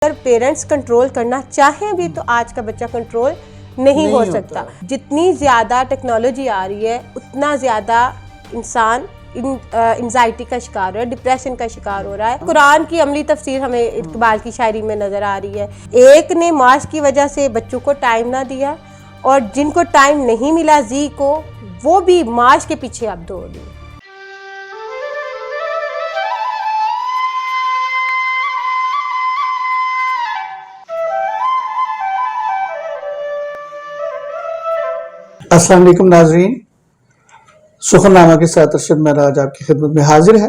अगर parents control करना चाहें भी तो आज का बच्चा कंट्रोल नहीं हो सकता। जितनी ज़्यादा टेक्नोलॉजी आ रही है उतना ज़्यादा इंसान एंजाइटी का शिकार हो रहा है, डिप्रेशन का शिकार हो रहा है। कुरान की अमली तफसीर हमें इकबाल की शायरी में नज़र आ रही है। एक ने माश की वजह से बच्चों को टाइम ना दिया और जिनको टाइम नहीं मिला जी को, वो भी माश के पीछे अब दौड़ रही है। अस्सलाम वालेकुम नाज़रीन, सुखनामा के साथ अरशद महराज आपकी खिदमत में हाजिर है।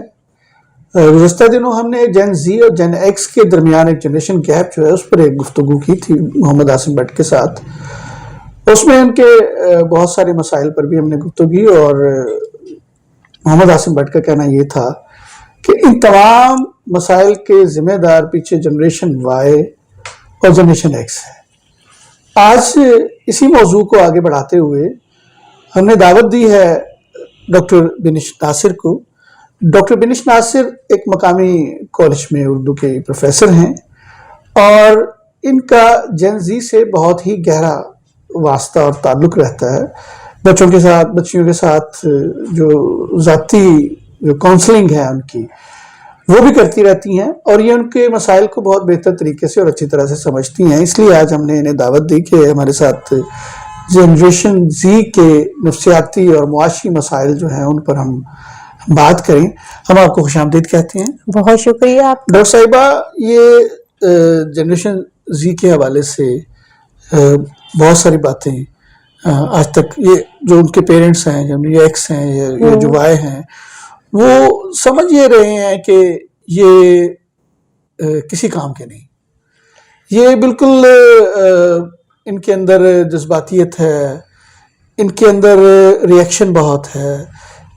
गुज़श्ता दिनों हमने जेन जी और जेन एक्स के दरमियान एक जनरेशन गैप जो है उस पर एक गुफ्तगू की थी मोहम्मद आसिम भट्ट के साथ। उसमें उनके बहुत सारे मसाइल पर भी हमने गुफ्तगू की और मोहम्मद आसिम भट्ट का कहना ये था कि इन तमाम मसाइल के ज़िम्मेदार पीछे जनरेशन वाई और जनरेशन एक्स है। आज इसी मौजू को आगे बढ़ाते हुए हमने दावत दी है डॉक्टर बिनिश नासिर को। डॉक्टर बिनिश नासिर एक मकामी कॉलेज में उर्दू के प्रोफेसर हैं और इनका जेन जी से बहुत ही गहरा वास्ता और ताल्लुक़ रहता है। बच्चों के साथ, बच्चियों के साथ जो ज़ाती जो काउंसलिंग है उनकी, वो भी करती रहती हैं और ये उनके मसाइल को बहुत बेहतर तरीके से और अच्छी तरह से समझती हैं। इसलिए आज हमने इन्हें दावत दी कि हमारे साथ जनरेशन जी के नफ्सियाती और मुआशी मसाइल जो हैं उन पर हम बात करें। हम आपको खुशामदीद कहते हैं। बहुत शुक्रिया आप डॉक्टर साहिबा, ये जनरेशन जी के हवाले से बहुत सारी बातें आज तक ये जो उनके पेरेंट्स हैं, जो ये एक्स हैं, ये जो वाई हैं, वो समझ ये रहे हैं कि ये किसी काम के नहीं। ये बिल्कुल इनके अंदर जज्बातियत है, इनके अंदर रिएक्शन बहुत है,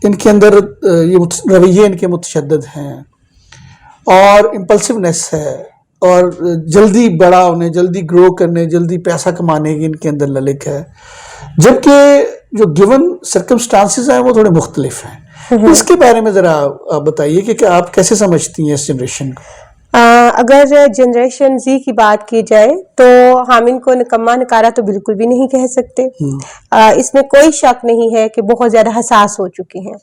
इनके अंदर ये रवैये इनके मुतशद्दिद हैं और इम्पल्सिवनेस है और जल्दी बड़ा होने, जल्दी ग्रो करने, जल्दी पैसा कमाने की इनके अंदर ललक है। जबकि जो गिवन सर्कमस्टांसेस हैं वो थोड़े मुख्तलिफ हैं। इसके बारे में ज़रा आप बताइए कि आप कैसे समझती हैं इस जनरेशन को? अगर जनरेशन जी की बात की जाए तो हम इनको निकम्मा नकारा तो बिल्कुल भी नहीं कह सकते। इसमें कोई शक नहीं है कि बहुत ज़्यादा हसास हो चुके हैं।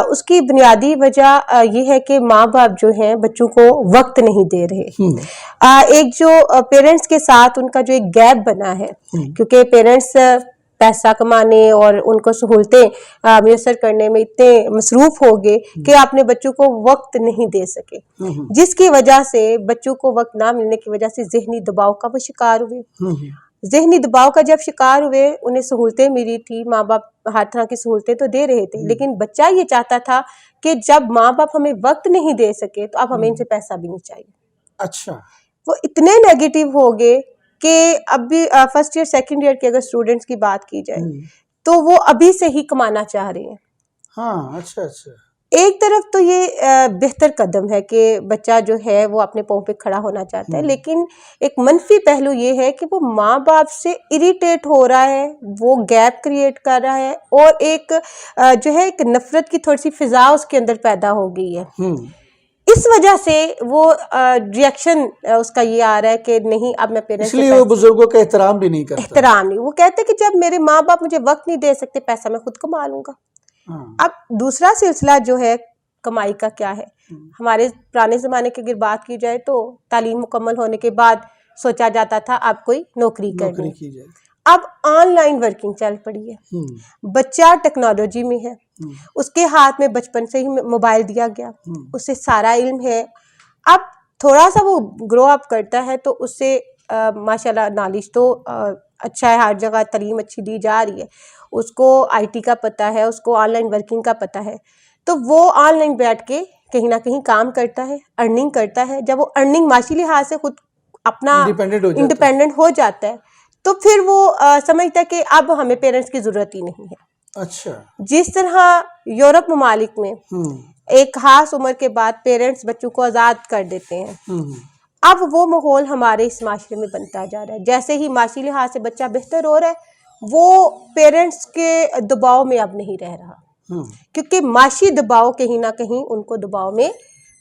उसकी बुनियादी वजह ये है कि माँ बाप जो हैं बच्चों को वक्त नहीं दे रहे। एक जो पेरेंट्स के साथ उनका जो एक गैप बना है, क्योंकि पेरेंट्स पैसा कमाने और उनको सहूलतें मुयसर करने में इतने मसरूफ हो गए कि अपने बच्चों को वक्त नहीं दे सके, जिसकी वजह से बच्चों को वक्त ना मिलने की वजह से जहनी दबाव का वो शिकार हुए। जहनी दबाव का जब शिकार हुए, उन्हें सहूलतें मिली थी, माँ बाप हर तरह की सहूलतें तो दे रहे थे, लेकिन बच्चा ये चाहता था कि जब माँ बाप हमें वक्त नहीं दे सके तो अब हमें इनसे पैसा भी नहीं चाहिए। अच्छा, वो इतने नेगेटिव हो गए कि अभी फर्स्ट ईयर सेकंड ईयर के अगर स्टूडेंट्स की बात की जाए तो वो अभी से ही कमाना चाह रहे हैं। हाँ, अच्छा अच्छा। एक तरफ तो ये बेहतर कदम है कि बच्चा जो है वो अपने पाँव पे खड़ा होना चाहता है, लेकिन एक मनफी पहलू ये है कि वो माँ बाप से इरिटेट हो रहा है, वो गैप क्रिएट कर रहा है और एक जो है एक नफरत की थोड़ी सी फिजा उसके अंदर पैदा हो गई है। इस वजह से वो रिएक्शन उसका ये आ रहा है कि नहीं, अब मैं पेरेंट्स, इसलिए वो बुजुर्गों का एहतराम भी नहीं करता। एहतराम नहीं, वो कहते कि जब मेरे माँ बाप मुझे वक्त नहीं दे सकते, पैसा मैं खुद कमा लूंगा। अब दूसरा सिलसिला जो है कमाई का क्या है। हमारे पुराने ज़माने की अगर बात की जाए तो तालीम मुकम्मल होने के बाद सोचा जाता था अब कोई नौकरी करनी की जाए। अब ऑनलाइन वर्किंग चल पड़ी है, बच्चा टेक्नोलॉजी में है, उसके हाथ में बचपन से ही मोबाइल दिया गया, उससे सारा इल्म है। अब थोड़ा सा वो ग्रो अप करता है तो उससे माशाल्लाह नॉलेज तो अच्छा है, हर जगह तालीम अच्छी दी जा रही है, उसको आईटी का पता है, उसको ऑनलाइन वर्किंग का पता है, तो वो ऑनलाइन बैठ के कहीं ना कहीं काम करता है, अर्निंग करता है। जब वो अर्निंग माशी लिहाज से खुद अपना इंडिपेंडेंट हो जाता है तो फिर वो समझता है कि अब हमें पेरेंट्स की ज़रूरत ही नहीं है। अच्छा, जिस तरह यूरोप ममालिक में एक खास उम्र के बाद पेरेंट्स बच्चों को आज़ाद कर देते हैं, अब वो माहौल हमारे इस माशरे में बनता जा रहा है। जैसे ही माशी लिहाज से बच्चा बेहतर हो रहा है, वो पेरेंट्स के दबाव में अब नहीं रह रहा, क्योंकि माशी दबाव कहीं ना कहीं उनको दबाव में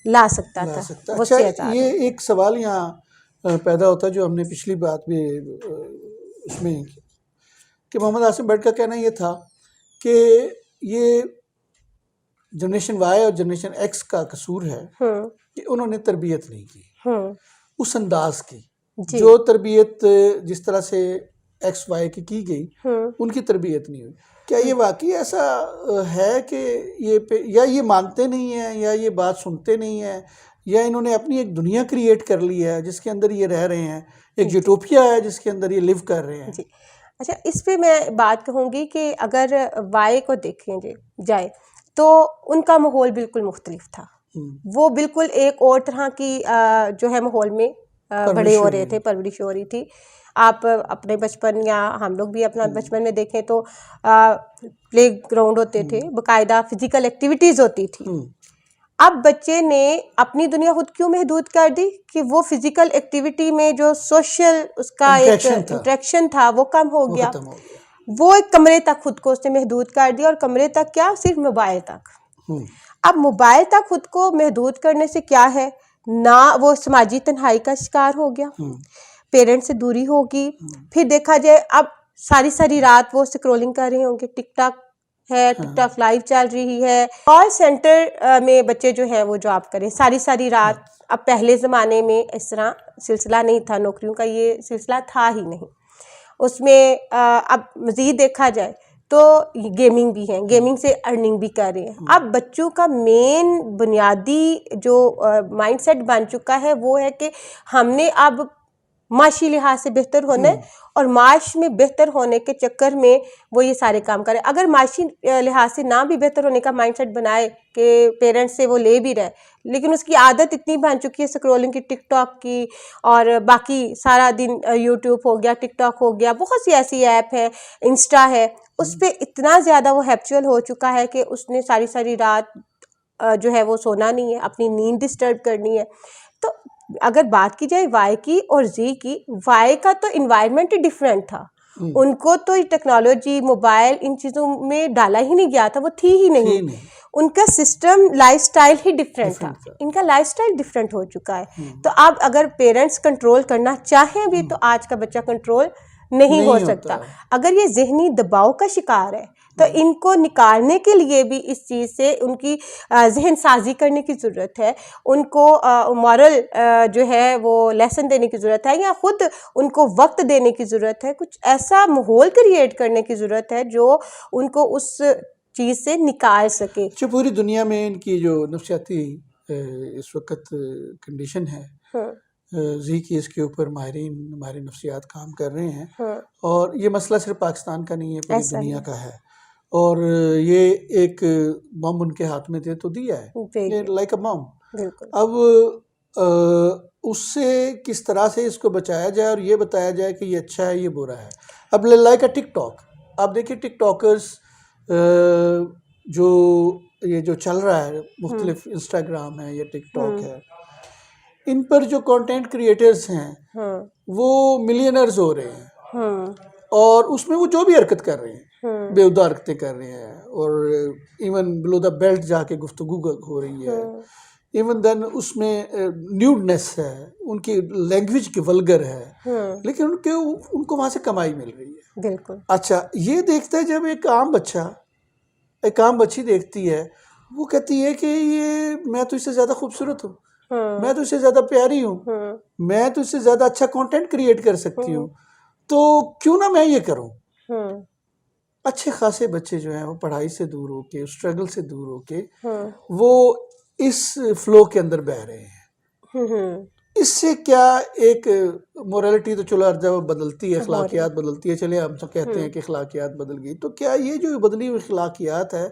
ला सकता था। अच्छा, ये एक सवाल यहाँ पैदा होता है, जो हमने पिछली बात में उसमें कि मोहम्मद आसिम भट्ट का कहना ये था कि ये जनरेशन वाई और जनरेशन एक्स का कसूर है कि उन्होंने तरबियत नहीं की उस अंदाज की, जो तरबियत जिस तरह से एक्स वाई की गई उनकी तरबियत नहीं हुई। क्या ये वाकई ऐसा है कि या ये मानते नहीं हैं, या ये बात सुनते नहीं हैं, या इन्होंने अपनी एक दुनिया क्रिएट कर ली है जिसके अंदर ये रह रहे हैं, एक यूटोपिया है जिसके अंदर ये लिव कर रहे हैं? जी, अच्छा, इस पे मैं बात कहूँगी कि अगर वाई को देखें जाए तो उनका माहौल बिल्कुल मुख्तलिफ था। वो बिल्कुल एक और तरह की जो है माहौल में बड़े हो रहे थे, परवरिश हो रही थी। आप अपने बचपन या हम लोग भी अपना बचपन में देखें तो प्ले ग्राउंड होते थे, बाकायदा फिजिकल एक्टिविटीज़ होती थी। अब बच्चे ने अपनी दुनिया खुद क्यों महदूद कर दी कि वो फिजिकल एक्टिविटी में जो सोशल उसका एक इंटरेक्शन था वो कम हो गया। वो एक कमरे तक खुद को उसने महदूद कर दिया, और कमरे तक क्या, सिर्फ मोबाइल तक। अब मोबाइल तक खुद को महदूद करने से क्या है ना, वो समाजी तन्हाई का शिकार हो गया, पेरेंट्स से दूरी होगी। फिर देखा जाए अब सारी सारी रात वो स्क्रॉलिंग कर रहे होंगे, टिकटॉक है, टिकटॉक लाइव चल रही है। कॉल सेंटर में बच्चे जो है वो जॉब करें सारी सारी रात। अब पहले ज़माने में इस तरह सिलसिला नहीं था, नौकरियों का ये सिलसिला था ही नहीं उसमें। अब मज़ीद देखा जाए तो गेमिंग भी है, गेमिंग से अर्निंग भी कर रहे हैं। अब बच्चों का मेन बुनियादी जो माइंडसेट बन चुका है वो है कि हमने अब माशी लिहाज से बेहतर होना है, और माश में बेहतर होने के चक्कर में वो ये सारे काम करें। अगर माशी लिहाज से ना भी बेहतर होने का माइंडसेट बनाए कि पेरेंट्स से वो ले भी रहे, लेकिन उसकी आदत इतनी बन चुकी है स्क्रॉलिंग की, टिकटॉक की, और बाकी सारा दिन यूट्यूब हो गया, टिकटॉक हो गया, बहुत सी ऐसी ऐप है, इंस्टा है, उस पर इतना ज़्यादा वो हैप्चुअल हो चुका है कि उसने सारी सारी रात जो है वो सोना नहीं है, अपनी नींद डिस्टर्ब करनी है। तो अगर बात की जाए वाई की और जी की, वाई का तो इन्वायरमेंट ही डिफरेंट था। उनको तो टेक्नोलॉजी, मोबाइल, इन चीज़ों में डाला ही नहीं गया था, वो थी ही नहीं। उनका सिस्टम, लाइफस्टाइल ही डिफरेंट था। इनका लाइफस्टाइल डिफरेंट हो चुका है। तो अब अगर पेरेंट्स कंट्रोल करना चाहें भी तो आज का बच्चा कंट्रोल नहीं हो सकता। अगर ये जहनी दबाव का शिकार है तो इनको निकालने के लिए भी इस चीज़ से उनकी जहन साजी करने की ज़रूरत है, उनको मॉरल जो है वो लेसन देने की ज़रूरत है, या ख़ुद उनको वक्त देने की ज़रूरत है। कुछ ऐसा माहौल क्रिएट करने की ज़रूरत है जो उनको उस चीज़ से निकाल सके। जो पूरी दुनिया में इनकी जो नफ्सियाती इस वक्त कंडीशन है, जी की इसके ऊपर माहिरीन नफ्सियात काम कर रहे हैं। और ये मसला सिर्फ पाकिस्तान का नहीं है, पूरी दुनिया का है। और ये एक बम उनके हाथ में थे तो दिया है, लाइक अ बम। अब उससे किस तरह से इसको बचाया जाए और ये बताया जाए कि ये अच्छा है, ये बुरा है। अब लाइक अ टिकटॉक, आप देखिए टिकटॉकर्स जो चल रहा है, मुख्तलिफ इंस्टाग्राम है या टिकटॉक है, इन पर जो कंटेंट क्रिएटर्स हैं वो मिलियनर्स हो रहे हैं, और उसमें वो जो भी हरकत कर रहे हैं, बेहुदा हरकतें कर रहे हैं, और इवन बिलो द बेल्ट जाके गुफ्तगू हो रही है। इवन देन उसमें न्यूडनेस है, उनकी लैंग्वेज की वल्गर है, लेकिन उनको वहाँ से कमाई मिल रही है। बिल्कुल। अच्छा, ये देखता है जब एक आम बच्ची देखती है, वो कहती है कि ये मैं तो इससे ज़्यादा खूबसूरत हूँ, मैं तो इससे ज़्यादा प्यारी हूँ, मैं तो इससे ज़्यादा अच्छा कंटेंट क्रिएट कर सकती हूँ, तो क्यों ना मैं ये करूँ। अच्छे खासे बच्चे जो हैं वो पढ़ाई से दूर होके, स्ट्रगल से दूर होके वो इस फ्लो के अंदर बह रहे हैं। इससे क्या एक मोरालिटी तो चलो हर जगह बदलती है, अखलाकियात बदलती है, चले हम तो कहते हैं कि अखलाकियात बदल गई, तो क्या ये जो बदली हुई अखलाकियात है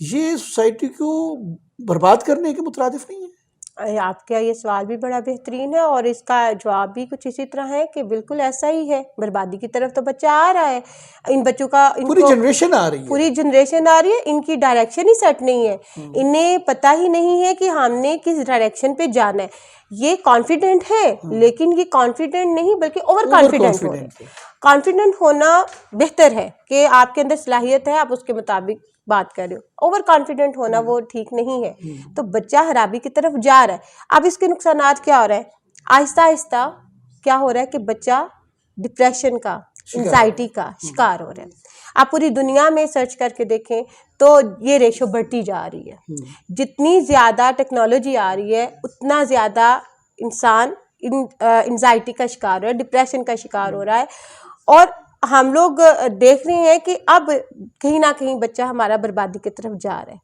ये सोसाइटी को बर्बाद करने के मुतरादिफ नहीं है? आपका ये सवाल भी बड़ा बेहतरीन है, और इसका जवाब भी कुछ इसी तरह है कि बिल्कुल ऐसा ही है। बर्बादी की तरफ तो बच्चा आ रहा है, इन बच्चों का पूरी जनरेशन आ रही है, पूरी जनरेशन आ रही है, इनकी डायरेक्शन ही सेट नहीं है, इन्हें पता ही नहीं है कि हमने किस डायरेक्शन पे जाना है। ये कॉन्फिडेंट है, लेकिन ये कॉन्फिडेंट नहीं बल्कि ओवर कॉन्फिडेंट होना बेहतर है कि आपके अंदर सलाहियत है, आप उसके मुताबिक बात कर रहे हो। ओवर कॉन्फिडेंट होना वो ठीक नहीं है। तो बच्चा खराबी की तरफ जा रहा है। अब इसके नुकसानात क्या हो रहा है? आहिस्ता आहिस्ता क्या हो रहा है कि बच्चा डिप्रेशन का, एंजाइटी का शिकार हो रहा है। आप पूरी दुनिया में सर्च करके देखें तो ये रेशो बढ़ती जा रही है। जितनी ज़्यादा टेक्नोलॉजी आ रही है उतना ज़्यादा इंसान एंजाइटी का शिकार हो रहा है, डिप्रेशन का शिकार हो रहा है। और हम लोग देख रहे हैं कि अब कहीं ना कहीं बच्चा हमारा बर्बादी की तरफ जा रहा है।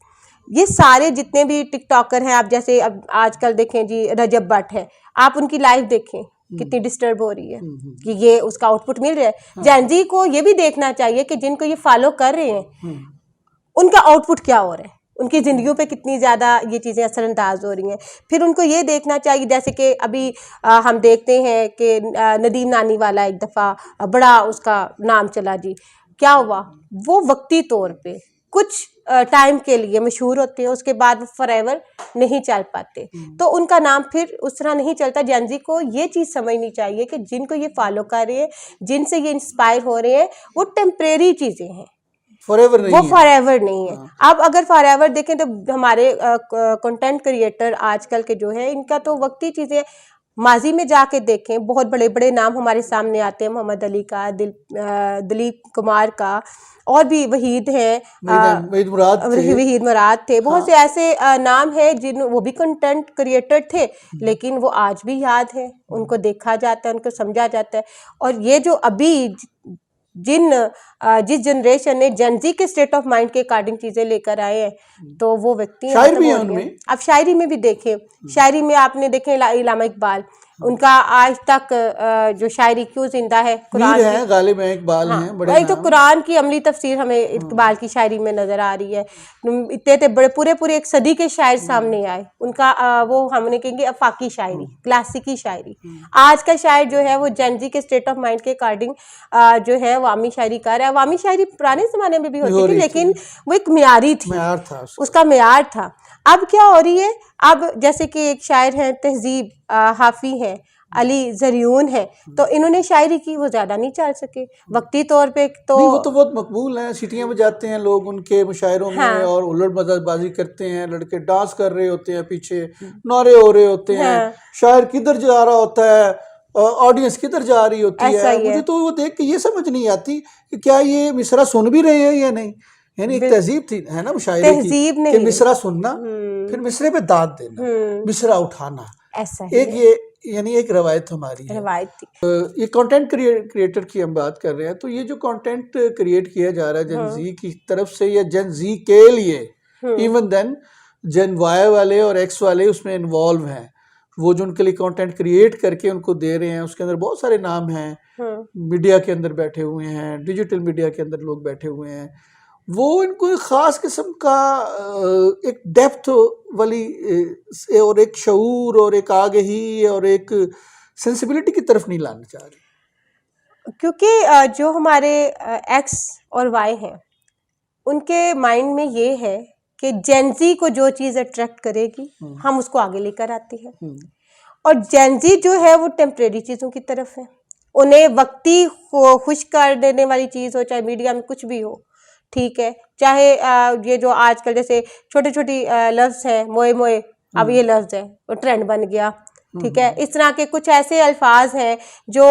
ये सारे जितने भी टिकटॉकर हैं, आप जैसे अब आजकल देखें जी रजब भट्ट है, आप उनकी लाइव देखें कितनी डिस्टर्ब हो रही है कि ये उसका आउटपुट मिल रहा है। जेनजी को ये भी देखना चाहिए कि जिनको ये फॉलो कर रहे हैं उनका आउटपुट क्या हो रहा है, उनकी ज़िंदगियों पे कितनी ज़्यादा ये चीज़ें असरअंदाज हो रही हैं। फिर उनको ये देखना चाहिए, जैसे कि अभी हम देखते हैं कि नदीम नानी वाला एक दफ़ा बड़ा उसका नाम चला जी, क्या हुआ, वो वक्ती तौर पे कुछ टाइम के लिए मशहूर होते हैं, उसके बाद वो फॉरएवर नहीं चल पाते, तो उनका नाम फिर उस तरह नहीं चलता। जेनजी को ये चीज़ समझनी चाहिए कि जिनको ये फॉलो कर रहे हैं, जिनसे ये इंस्पायर हो रहे हैं, वो टेम्परेरी चीज़ें हैं, फॉरएवर नहीं वो है। फॉरएवर नहीं है। अब अगर फॉरएवर देखें तो हमारे कंटेंट क्रिएटर आजकल के जो है इनका तो वक्ती चीज़ें, माजी में जाके देखें बहुत बड़े बड़े नाम हमारे सामने आते हैं, मोहम्मद अली का, दिलीप कुमार का, और भी वहीद हैं, वहीद मुराद थे, बहुत से ऐसे नाम हैं जिन वो भी कंटेंट क्रिएटर थे, लेकिन वो आज भी याद है, उनको देखा जाता है, उनको समझा जाता है। और ये जो अभी जिस जनरेशन ने जेनजी के स्टेट ऑफ माइंड के अकॉर्डिंग चीज़ें लेकर आए हैं, तो वो व्यक्ति शायर भी हैं उनमें। आप शायरी में भी देखें, शायरी में आपने देखें इलामा इकबाल, उनका आज तक जो शायरी क्यों जिंदा है, कुरान है, गालिब हैं, इकबाल हैं, बड़े वही तो कुरान की अमली तफसीर हमें इकबाल की शायरी में नज़र आ रही है। इतने बड़े पूरे एक सदी के शायर सामने आए, उनका वो हमने कहेंगे अफाकी शायरी, क्लासिकी शायरी। आज का शायर जो है वो जेनजी के स्टेट ऑफ माइंड के अकॉर्डिंग जो है अवामी शायरी कर रहा है। अवामी शायरी पुराने ज़माने में भी होती थी, लेकिन वो एक म्यारी थी, उसका म्यार था। अब क्या हो रही है, अब जैसे कि एक शायर हैं तहजीब हाफी हैं, अली जरियून है, तो इन्होंने शायरी की, वो ज़्यादा नहीं चल सके वक्ती तौर पे। तो वो तो बहुत मकबूल हैं, सीटियाँ बजाते हैं लोग उनके मुशायरों में, और उलट-बाजी करते हैं, लड़के डांस कर रहे होते हैं, पीछे नारे हो रहे होते हैं, शायर किधर जा रहा होता है, ऑडियंस किधर जा रही होती है। मुझे तो वो देख के ये समझ नहीं आती कि क्या ये मिसरा सुन भी रहे हैं या नहीं। यानी एक तहजीब थी, है ना मुशायरे की, कि मिसरा सुनना, फिर मिसरे पे दाद देना, मिसरा उठाना, ऐसा एक ये यानी एक रवायत हमारी है। रवायत थी। ये कंटेंट क्रिएटर की हम बात कर रहे हैं, तो ये जो कंटेंट क्रिएट किया जा रहा है जेन जी की तरफ से या जेन जी के लिए, इवन देन जेन वाई वाले और एक्स वाले उसमें इन्वॉल्व हैं, वो जो उनके लिए कंटेंट क्रिएट करके उनको दे रहे हैं, उसके अंदर बहुत सारे नाम हैं, मीडिया के अंदर बैठे हुए हैं, डिजिटल मीडिया के अंदर लोग बैठे हुए हैं, वो इनको एक ख़ास किस्म का एक डेप्थ वाली और एक शऊर और एक आगही और एक सेंसिबिलिटी की तरफ नहीं लाना चाह रहे, क्योंकि जो हमारे एक्स और वाई हैं उनके माइंड में ये है कि जेनजी को जो चीज़ अट्रैक्ट करेगी हम उसको आगे लेकर आते हैं, और जेनजी जो है वो टेम्परेरी चीज़ों की तरफ है। उन्हें वक्ती खुश कर देने वाली चीज़ हो, चाहे मीडिया में कुछ भी हो, ठीक है, चाहे ये जो आजकल जैसे छोटी छोटी लफ्ज़ हैं, मोए मोए, अब ये लफ्ज़ है वो ट्रेंड बन गया, ठीक है, इस तरह के कुछ ऐसे अल्फाज हैं जो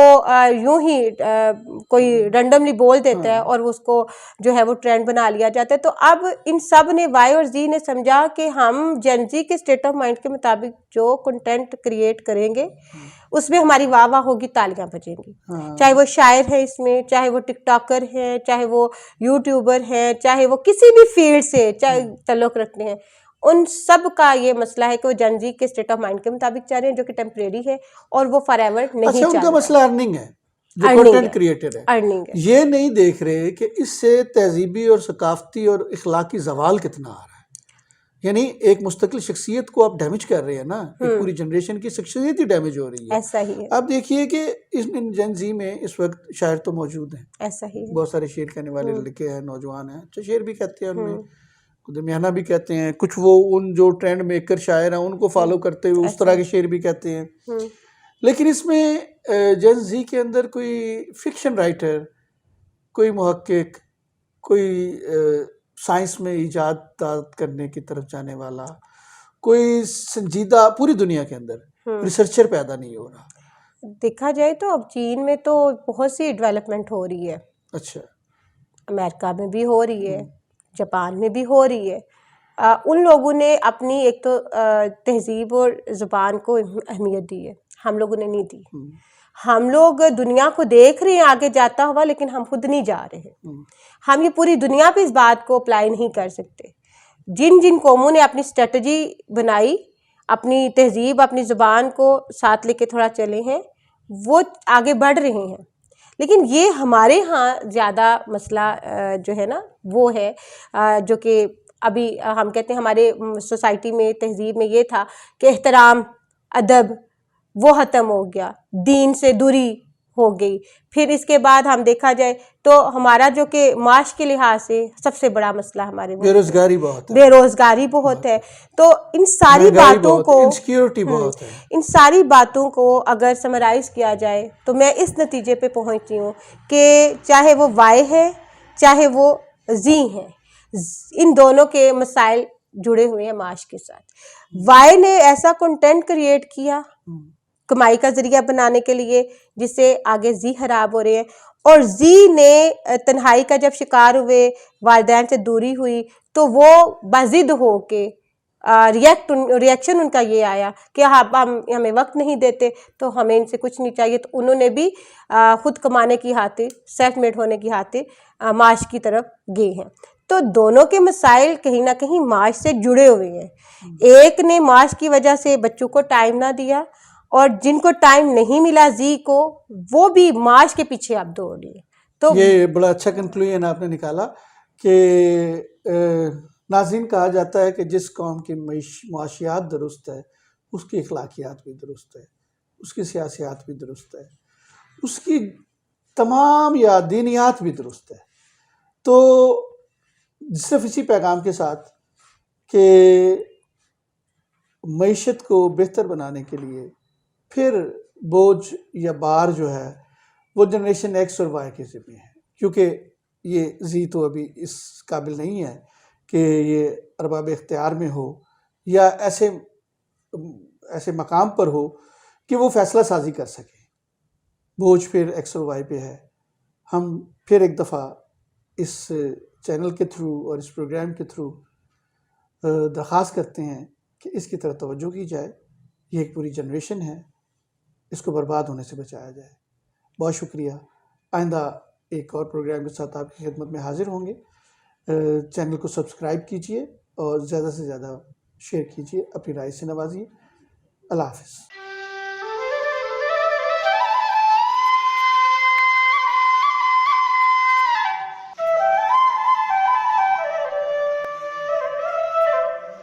यूं ही कोई रैंडमली बोल देता है और उसको जो है वो ट्रेंड बना लिया जाता है। तो अब इन सब ने, वाई और जी ने समझा कि हम जेनजी के स्टेट ऑफ माइंड के मुताबिक जो कंटेंट क्रिएट करेंगे उसमें हमारी वाह वाह होगी, तालियां बजेंगी, चाहे वो शायर है इसमें, चाहे वो टिकटॉकर हैं, चाहे वो यूट्यूबर हैं, चाहे वो किसी भी फील्ड से चाहे ताल्लुक़ रखते हैं, उन सब का ये मसला है कि वो जेनजी के स्टेट ऑफ माइंड के मुताबिक चाह रहे हैं, जो कि टेम्परेरी है और वो फॉरएवर नहीं चाह रहे। उनका मसला अर्निंग है, जो कंटेंट क्रिएटर है, अर्निंग है। ये नहीं देख रहे कि इससे तहजीबी और सकाफती और इखलाकी जवाल कितना आ रहा है। यानी एक मुस्तकिल शख्सियत को आप डैमेज कर रहे हैं ना, एक पूरी जनरेशन की शख्सियत ही डैमेज हो रही है। ऐसा ही है। अब देखिए कि इन जेनजी में इस वक्त शायर तो मौजूद हैं, ऐसा ही है, बहुत सारे शेर कहने वाले लड़के हैं, नौजवान हैं, अच्छा शेर भी कहते हैं, उनमें दरमियाना भी कहते हैं, कुछ वो उन जो ट्रेंड मेकर शायर हैं उनको फॉलो करते हुए उस तरह के शेर भी कहते हैं। लेकिन इसमें जेन जी के अंदर कोई फिक्शन राइटर, कोई मुहक्किक, कोई साइंस में इजाद करने की तरफ जाने वाला, कोई संजीदा, पूरी दुनिया के अंदर रिसर्चर पैदा नहीं हो रहा। देखा जाए तो अब चीन में तो बहुत सी डेवलपमेंट हो रही है, अच्छा। अमेरिका में भी हो रही है, जापान में भी हो रही है। उन लोगों ने अपनी एक तो तहजीब और ज़ुबान को अहमियत दी है, हम लोगों ने नहीं दी। हम लोग दुनिया को देख रहे हैं आगे जाता हुआ, लेकिन हम खुद नहीं जा रहे हैं। हम ये पूरी दुनिया पे इस बात को अप्लाई नहीं कर सकते। जिन जिन कौमों ने अपनी स्ट्रेटजी बनाई, अपनी तहजीब अपनी ज़ुबान को साथ लेके थोड़ा चले हैं, वो आगे बढ़ रहे हैं। लेकिन ये हमारे यहाँ ज़्यादा मसला जो है ना वो है जो कि अभी हम कहते हैं हमारे सोसाइटी में तहजीब में ये था कि एहतराम अदब वो ख़त्म हो गया, दीन से दूरी हो गई। फिर इसके बाद हम देखा जाए तो हमारा जो कि माश के लिहाज से सबसे बड़ा मसला हमारे बेरोजगारी बहुत है, बेरोजगारी बहुत है। तो इन सारी बातों को, इनसिक्योरिटी बहुत है, इन सारी बातों को अगर समराइज़ किया जाए तो मैं इस नतीजे पे पहुंचती हूँ कि चाहे वो वाई है चाहे वो जी है, इन दोनों के मसाइल जुड़े हुए हैं माश के साथ। वाई ने ऐसा कंटेंट क्रिएट किया कमाई का जरिया बनाने के लिए जिससे आगे जी खराब हो रहे हैं, और जी ने तन्हाई का जब शिकार हुए, वालिदैन से दूरी हुई, तो वो बाजिद हो के रिएक्शन उनका ये आया कि हम हमें वक्त नहीं देते तो हमें इनसे कुछ नहीं चाहिए। तो उन्होंने भी खुद कमाने की खातिर, सेल्फ मेड होने की खातिर माश की तरफ गए हैं। तो दोनों के मसाइल कहीं ना कहीं माश से जुड़े हुए हैं। एक ने माश की वजह से बच्चों को टाइम ना दिया, और जिनको टाइम नहीं मिला जी को, वो भी माश के पीछे अब दौड़ लिए। तो ये बड़ा अच्छा कंक्लूजन आपने निकाला कि नाज़रीन, कहा जाता है कि जिस कौम की मुआशियात दुरुस्त है उसकी अखलाकियात भी दुरुस्त है, उसकी सियासियात भी दुरुस्त है, उसकी तमाम या दीनियात भी दुरुस्त है। तो सिर्फ इसी पैगाम के साथ कि मईशत को बेहतर बनाने के लिए फिर बोझ या बार जो है वो जनरेशन एक्स और वाई के ज़िम्मे है, क्योंकि ये जी तो अभी इस काबिल नहीं है कि ये अरबाब इख्तियार में हो या ऐसे मकाम पर हो कि वो फ़ैसला साजी कर सके। बोझ फिर एक्स और वाई पे है। हम फिर एक दफ़ा इस चैनल के थ्रू और इस प्रोग्राम के थ्रू दरख्वास्त करते हैं कि इसकी तरफ तवज्जो की जाए। ये एक पूरी जनरेशन है, इसको बर्बाद होने से बचाया जाए। बहुत शुक्रिया। आइंदा एक और प्रोग्राम के साथ आपकी खिदमत में हाजिर होंगे। चैनल को सब्सक्राइब कीजिए और ज़्यादा से ज़्यादा शेयर कीजिए, अपनी राय से नवाजिए। अल्लाह हाफ़िज़।